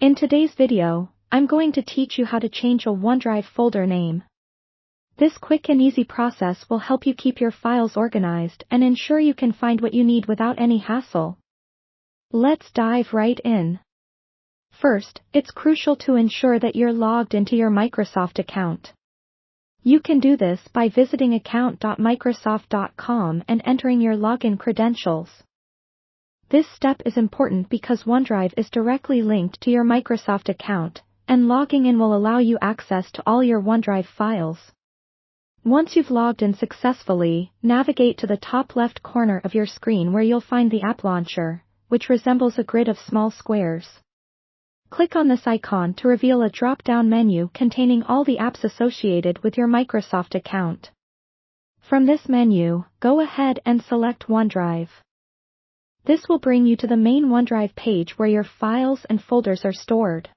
In today's video, I'm going to teach you how to change a OneDrive folder name. This quick and easy process will help you keep your files organized and ensure you can find what you need without any hassle. Let's dive right in. First, it's crucial to ensure that you're logged into your Microsoft account. You can do this by visiting account.microsoft.com and entering your login credentials. This step is important because OneDrive is directly linked to your Microsoft account, and logging in will allow you access to all your OneDrive files. Once you've logged in successfully, navigate to the top left corner of your screen where you'll find the App Launcher, which resembles a grid of small squares. Click on this icon to reveal a drop-down menu containing all the apps associated with your Microsoft account. From this menu, go ahead and select OneDrive. This will bring you to the main OneDrive page where your files and folders are stored.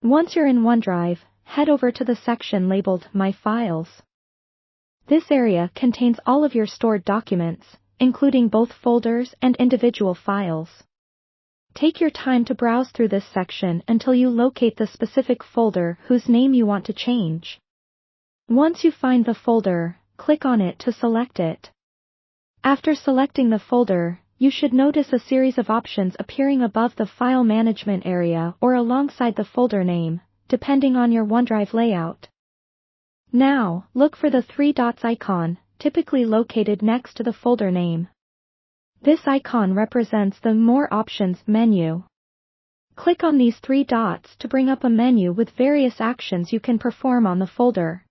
Once you're in OneDrive, head over to the section labeled My Files. This area contains all of your stored documents, including both folders and individual files. Take your time to browse through this section until you locate the specific folder whose name you want to change. Once you find the folder, click on it to select it. After selecting the folder, you should notice a series of options appearing above the file management area or alongside the folder name, depending on your OneDrive layout. Now, look for the three dots icon, typically located next to the folder name. This icon represents the More Options menu. Click on these three dots to bring up a menu with various actions you can perform on the folder.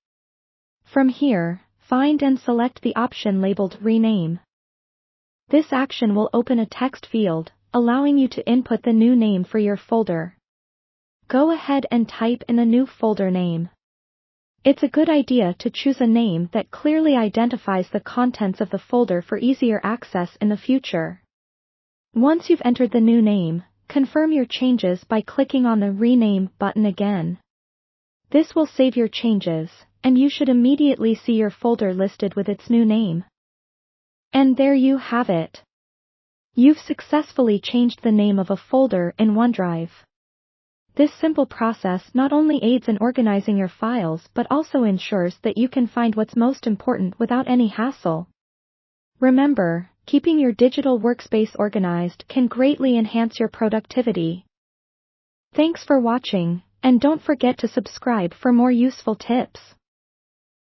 From here, find and select the option labeled Rename. This action will open a text field, allowing you to input the new name for your folder. Go ahead and type in the new folder name. It's a good idea to choose a name that clearly identifies the contents of the folder for easier access in the future. Once you've entered the new name, confirm your changes by clicking on the Rename button again. This will save your changes, and you should immediately see your folder listed with its new name. And there you have it. You've successfully changed the name of a folder in OneDrive. This simple process not only aids in organizing your files but also ensures that you can find what's most important without any hassle. Remember, keeping your digital workspace organized can greatly enhance your productivity. Thanks for watching, and don't forget to subscribe for more useful tips.